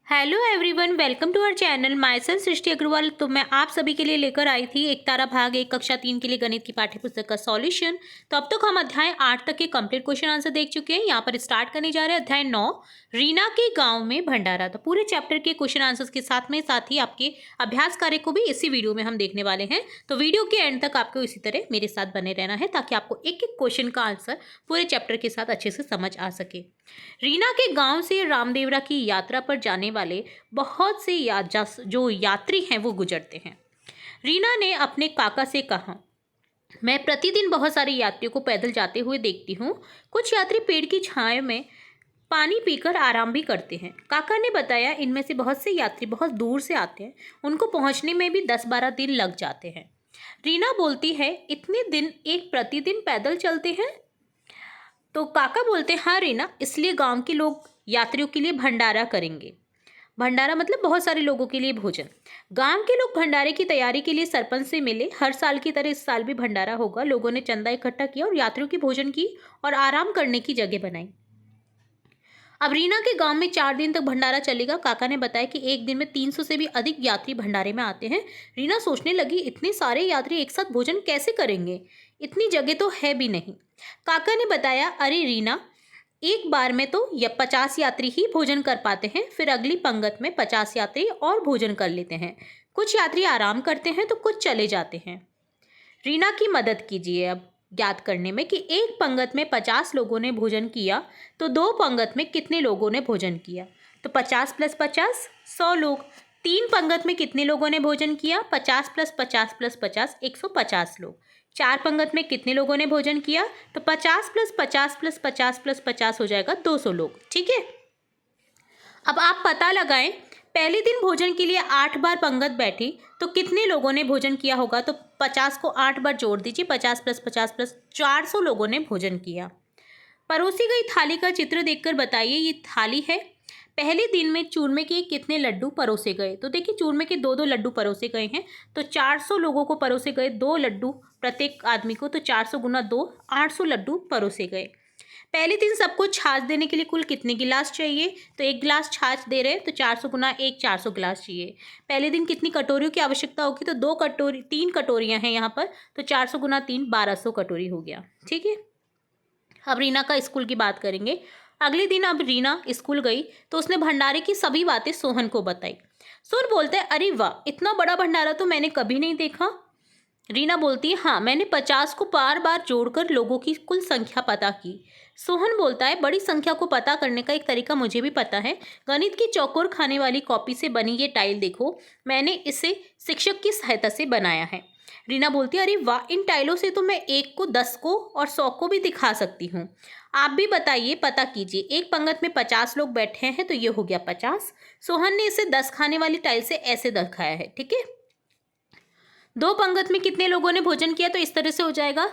Hello everyone, welcome to our channel. Myself Srishti Agarwal. तो मैं आप सभी के लिए लेकर आई थी एक तारा भाग एक कक्षा 3 के लिए गणित की पाठ्यपुस्तक का सॉल्यूशन। तो अब तक हम अध्याय 8 तक के कंप्लीट क्वेश्चन आंसर देख चुके हैं। यहाँ पर स्टार्ट करने जा रहे हैं अध्याय 9, रीना के गांव में भंडारा। तो पूरे चैप्टर के क्वेश्चन आंसर्स के साथ ही आपके अभ्यास कार्य को भी इसी वीडियो में हम देखने वाले हैं। तो वीडियो के एंड तक आपको इसी तरह मेरे साथ बने रहना है ताकि आपको एक एक क्वेश्चन का आंसर पूरे चैप्टर के साथ अच्छे से समझ आ सके। रीना के गांव से रामदेवरा की यात्रा पर जाने वाले बहुत से जो यात्री हैं वो गुजरते हैं। रीना ने अपने काका से कहा, मैं प्रतिदिन बहुत सारे यात्रियों को पैदल जाते हुए देखती हूँ। कुछ यात्री पेड़ की छाया में पानी पीकर आराम भी करते हैं। काका ने बताया, इनमें से बहुत से यात्री बहुत दूर से आते हैं, उनको पहुँचने में भी 10-12 दिन लग जाते हैं। रीना बोलती है, इतने दिन एक प्रतिदिन पैदल चलते हैं? तो काका बोलते हैं, हाँ रीना, इसलिए गांव के लोग यात्रियों के लिए भंडारा करेंगे। भंडारा मतलब बहुत सारे लोगों के लिए भोजन। गांव के लोग भंडारे की तैयारी के लिए सरपंच से मिले। हर साल की तरह इस साल भी भंडारा होगा। लोगों ने चंदा इकट्ठा किया और यात्रियों की भोजन की और आराम करने की जगह बनाई। अब रीना के गांव में 4 दिन तक भंडारा चलेगा। काका ने बताया कि एक दिन में 300 से भी अधिक यात्री भंडारे में आते हैं। रीना सोचने लगी, इतने सारे यात्री एक साथ भोजन कैसे करेंगे? इतनी जगह तो है भी नहीं। काका ने बताया, अरे रीना, एक बार में तो 50 यात्री ही भोजन कर पाते हैं, फिर अगली पंगत में 50 यात्री और भोजन कर लेते हैं। कुछ यात्री आराम करते हैं तो कुछ चले जाते हैं। रीना की मदद कीजिए अब ज्ञात करने में कि एक पंगत में 50 लोगों ने भोजन किया तो 2 पंगत में कितने लोगों ने भोजन किया? तो 50 + 50 100 लोग। 3 पंगत में कितने लोगों ने भोजन किया? 50 + 50 + 50 150 लोग। 4 पंगत में कितने लोगों ने भोजन किया? तो 50 + 50 + 50 + 50 हो जाएगा 200 लोग। ठीक है, अब आप पता लगाएं, पहले दिन भोजन के लिए 8 बार पंगत बैठी तो कितने लोगों ने भोजन किया होगा? तो 50 को 8 बार जोड़ दीजिए, 50 + 50 + 400 लोगों ने भोजन किया। परोसी गई थाली का चित्र देखकर बताइए, ये थाली है। पहले दिन में चूरमे के कितने लड्डू परोसे गए? तो देखिए, चूरमे के 2-2 लड्डू परोसे गए हैं। तो 400 लोगों को परोसे गए 2 लड्डू प्रत्येक आदमी को, तो 400 × 2 800 लड्डू परोसे गए। पहले दिन सबको छाछ देने के लिए कुल कितने गिलास चाहिए? तो 1 गिलास छाछ दे रहे हैं तो 400 × 1 400 गिलास चाहिए। पहले दिन कितनी कटोरियों की आवश्यकता होगी? तो 3 कटोरियां हैं यहाँ पर, तो 400 × 3 1200 कटोरी हो गया। ठीक है, अब रीना का स्कूल की बात करेंगे। अगले दिन अब रीना स्कूल गई तो उसने भंडारे की सभी बातें सोहन को बताई। सोहन बोलता है, अरे वाह, इतना बड़ा भंडारा तो मैंने कभी नहीं देखा। रीना बोलती है, हाँ, मैंने 50 को बार बार जोड़कर लोगों की कुल संख्या पता की। सोहन बोलता है, बड़ी संख्या को पता करने का एक तरीका मुझे भी पता है। गणित की चौकोर खाने वाली कॉपी से बनी ये टाइल देखो, मैंने इसे शिक्षक की सहायता से बनाया है। रीना बोलती है, अरे वाह, इन टाइलों से तो मैं 1 को 10 को और 100 को भी दिखा सकती हूँ। आप भी बताइए, पता कीजिए। एक पंगत में 50 लोग बैठे हैं तो ये हो गया 50। सोहन ने इसे 10 खाने वाली टाइल से ऐसे दिखाया है। ठीक है, 2 पंगत में कितने लोगों ने भोजन किया? तो इस तरह से हो जाएगा।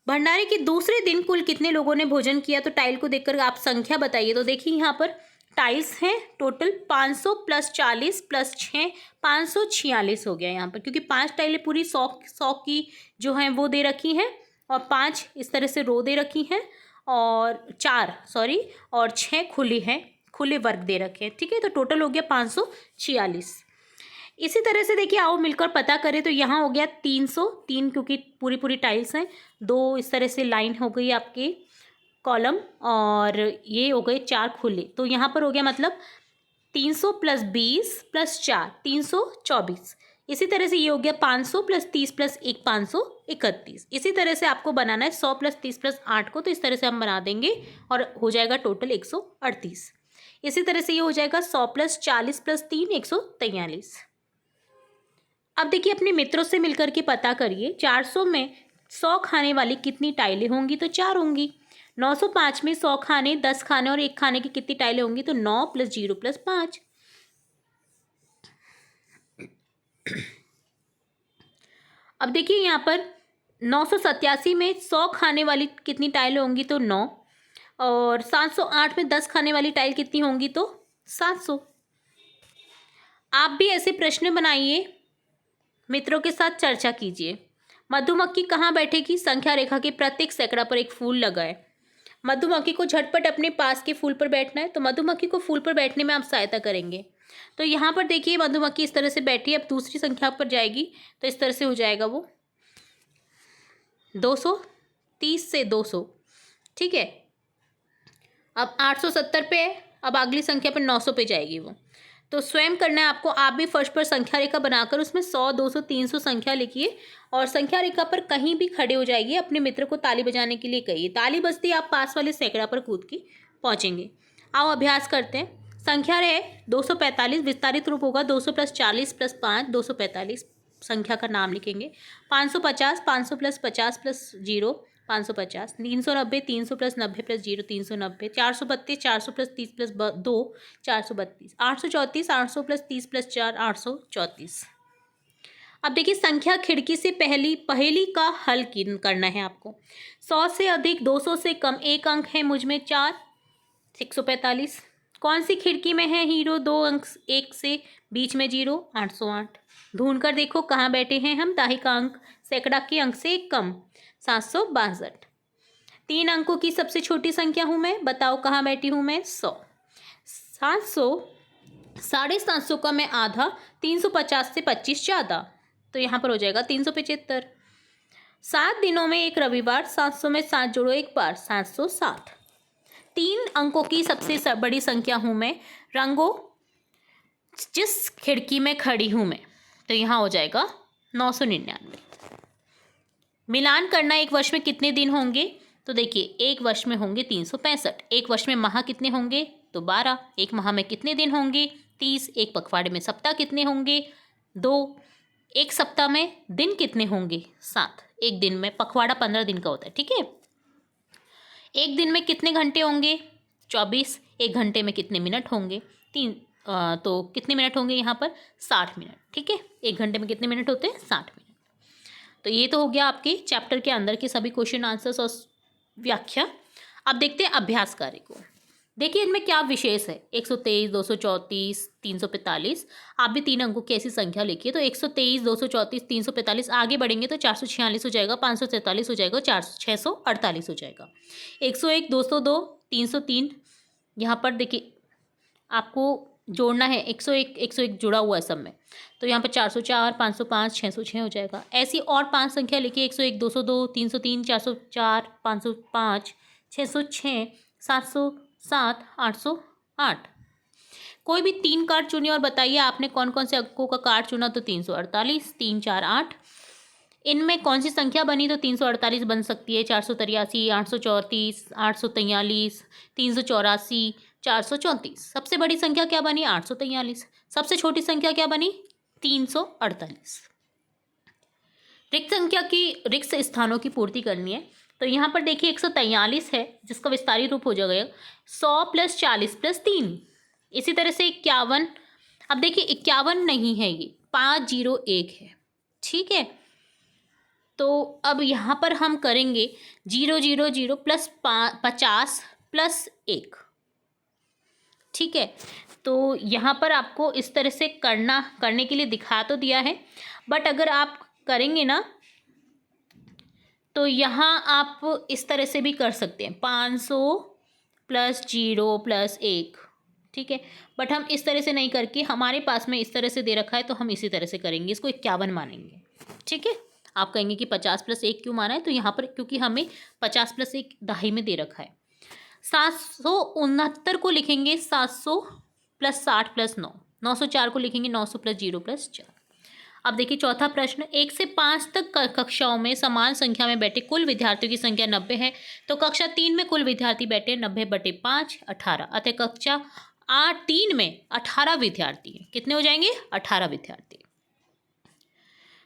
भंडारे के दूसरे दिन कुल कितने लोगों ने भोजन किया? तो टाइल को देखकर आप संख्या बताइए। तो देखिए, यहाँ पर टाइल्स हैं टोटल 500 + 40 + 6 546 हो गया यहाँ पर, क्योंकि 5 टाइलें पूरी 100 की जो हैं वो दे रखी हैं और 5 इस तरह से रो दे रखी हैं और 6 खुली हैं, खुले वर्ग दे रखे हैं। ठीक है, तो टोटल हो गया 546। इसी तरह से देखिए, आओ मिलकर पता करें। तो यहाँ हो गया 303, क्योंकि पूरी पूरी टाइल्स हैं। 2 इस तरह से लाइन हो गई आपके कॉलम और ये हो गए 4 खुले, तो यहाँ पर हो गया मतलब 300 + 20 + 4 324। इसी तरह से ये हो गया 500 + 30 + 1 531। इसी तरह से आपको बनाना है 100 + 30 + 8 को, तो इस तरह से हम बना देंगे और हो जाएगा टोटल 138। इसी तरह से ये हो जाएगा 100 + 40 + 3 143। अब देखिए, अपने मित्रों से मिलकर के पता करिए, 400 में 100 खाने वाली कितनी टाइलें होंगी? तो 4 होंगी। 905 में 100 खाने, 10 खाने और 1 खाने की कितनी टाइलें होंगी? तो 9 + 0 + 5। अब देखिए, यहाँ पर 987 में 100 खाने वाली कितनी टाइलें होंगी? तो 9। और 708 में 10 खाने वाली टाइल कितनी होंगी? तो 700। आप भी ऐसे प्रश्न बनाइए, मित्रों के साथ चर्चा कीजिए। मधुमक्खी कहाँ बैठेगी? संख्या रेखा के प्रत्येक सैकड़ा पर एक फूल लगाए। मधुमक्खी को झटपट अपने पास के फूल पर बैठना है, तो मधुमक्खी को फूल पर बैठने में आप सहायता करेंगे। तो यहाँ पर देखिए मधुमक्खी इस तरह से बैठी है, अब दूसरी संख्या पर जाएगी तो इस तरह से हो जाएगा वो 230 से 200, ठीक है। अब 870 पे है, अब अगली संख्या पर 900 पे जाएगी वो। तो स्वयं करना है आपको, आप भी फर्श पर संख्या रेखा बनाकर उसमें 100, 200, 300 संख्या लिखिए और संख्या रेखा पर कहीं भी खड़े हो जाइए, अपने मित्र को ताली बजाने के लिए कहिए। ताली बजती आप पास वाले सैकड़ा पर कूद के पहुंचेंगे। आओ अभ्यास करते हैं। संख्या रहे 245, विस्तारित रूप होगा 200 + 40 + 5, 245 संख्या का नाम लिखेंगे। 550, 500 + 50 + 0, 550, 390, 300 + 90 + 0, 390, 432, 400 + 30 + 2, 432, 834, 800 + 30 + 4, 834। अब देखिए संख्या खिड़की से पहेली का हल करना है आपको। 100 से अधिक, 200 से कम, एक अंक है मुझ में 4, 145। कौन सी खिड़की में है हीरो, 2 अंक, 1 से बीच में 0, 808। ढूंढ कर देखो कहाँ बैठे हैं हम, दाही का अंक सैकड़ा के अंक से एक कम, 762। 3 अंकों की सबसे छोटी संख्या हूं मैं, बताओ कहाँ बैठी हूं मैं, 100। 700, 750 का मैं आधा, 350 से 25 ज़्यादा, तो यहाँ पर हो जाएगा 375। 7 दिनों में एक रविवार, 700 में 7 जोड़ो एक बार, 760। 3 अंकों की सबसे बड़ी संख्या हूं मैं, रंगो जिस खिड़की में खड़ी हूं मैं, तो यहाँ हो जाएगा 999। मिलान करना, एक वर्ष में कितने दिन होंगे, तो देखिए एक वर्ष में होंगे 365। एक वर्ष में माह कितने होंगे, तो 12। एक माह में कितने दिन होंगे, 30। एक पखवाड़े में सप्ताह कितने होंगे, 2। एक सप्ताह में दिन कितने होंगे, 7। एक दिन में, पखवाड़ा 15 दिन का होता है, ठीक है। एक दिन में कितने घंटे होंगे, 24। एक घंटे में कितने मिनट होंगे, 3। तो कितने मिनट होंगे यहाँ पर, 60 मिनट, ठीक है। एक घंटे में कितने मिनट होते हैं, 60 मिनट। तो ये तो हो गया आपके चैप्टर के अंदर के सभी क्वेश्चन आंसर्स और व्याख्या। अब देखते हैं अभ्यास कार्य को। देखिए इनमें क्या विशेष है, 123, 234, 345। आप भी 3 अंकों की ऐसी संख्या लिखिए, तो 123, 234, 345, आगे बढ़ेंगे तो 446 हो जाएगा, 543 हो जाएगा, 648 हो जाएगा। 101, 202, 303, यहाँ पर देखिए आपको जोड़ना है, 101, 101 जुड़ा हुआ है सब में, तो यहाँ पर 404, 505, 606 हो जाएगा। ऐसी और 5 संख्या लिखिए, 101, 202, 303, 404, 505, 606, 707, 808। कोई भी 3 कार्ड चुनिए और बताइए आपने कौन कौन से अंकों का कार्ड चुना, तो 348, 3, 4, 8। इनमें कौन सी संख्या बनी, तो 348 बन सकती है, 483, 834, 843, 384, 434। सबसे बड़ी संख्या क्या बनी, 843। सबसे छोटी संख्या क्या बनी, 348। रिक्त स्थानों की पूर्ति करनी है, तो यहाँ पर देखिए 143 है, जिसका विस्तारित रूप हो जाएगा 100 + 40 + 3। इसी तरह से 51, अब देखिए 51 नहीं है, ये 501 है, ठीक है। तो अब यहाँ पर हम करेंगे 0, 0, 0 + 50 + 1, ठीक है। तो यहाँ पर आपको इस तरह से करने के लिए दिखा तो दिया है, बट अगर आप करेंगे ना तो यहाँ आप इस तरह से भी कर सकते हैं, 500 + 0 + 1, ठीक है। बट हम इस तरह से नहीं करके, हमारे पास में इस तरह से दे रखा है तो हम इसी तरह से करेंगे, इसको 51 मानेंगे, ठीक है। आप कहेंगे कि 50 + 1 क्यों माना है, तो यहाँ पर क्योंकि हमें 50 + 1 दहाई में दे रखा है। 769 को लिखेंगे 700 + 60 + 9, 904 को लिखेंगे 900 + 0 + 4। अब देखिए चौथा प्रश्न, 1 से 5 तक कक्षाओं में समान संख्या में बैठे कुल विद्यार्थियों की संख्या 90 है, तो कक्षा 3 में कुल विद्यार्थी बैठे 90/5, 18। अतः कक्षा 3 में 18 विद्यार्थी हैं। कितने हो जाएंगे, 18 विद्यार्थी।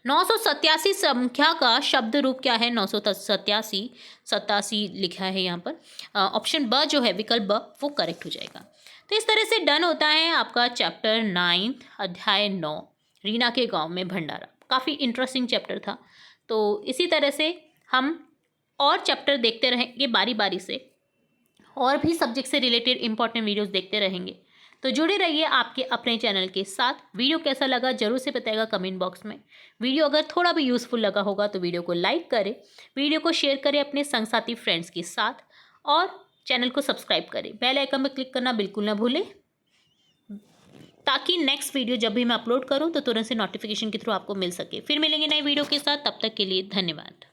987 संख्या का शब्द रूप क्या है, 987, 87 लिखा है यहाँ पर। ऑप्शन ब जो है, विकल्प ब, वो करेक्ट हो जाएगा। तो इस तरह से डन होता है आपका चैप्टर 9, अध्याय 9, रीना के गांव में भंडारा। काफ़ी इंटरेस्टिंग चैप्टर था। तो इसी तरह से हम और चैप्टर देखते रहेंगे बारी बारी से, और भी सब्जेक्ट से रिलेटेड इंपॉर्टेंट वीडियोस देखते रहेंगे। तो जुड़े रहिए आपके अपने चैनल के साथ। वीडियो कैसा लगा जरूर से बताइएगा कमेंट बॉक्स में। वीडियो अगर थोड़ा भी यूज़फुल लगा होगा तो वीडियो को लाइक करें, वीडियो को शेयर करें अपने संग साथी फ्रेंड्स के साथ, और चैनल को सब्सक्राइब करें। बेल आइकन पर क्लिक करना बिल्कुल ना भूलें, ताकि नेक्स्ट वीडियो जब भी मैं अपलोड करूं तो तुरंत से नोटिफिकेशन के थ्रू आपको मिल सके। फिर मिलेंगे नई वीडियो के साथ, तब तक के लिए धन्यवाद।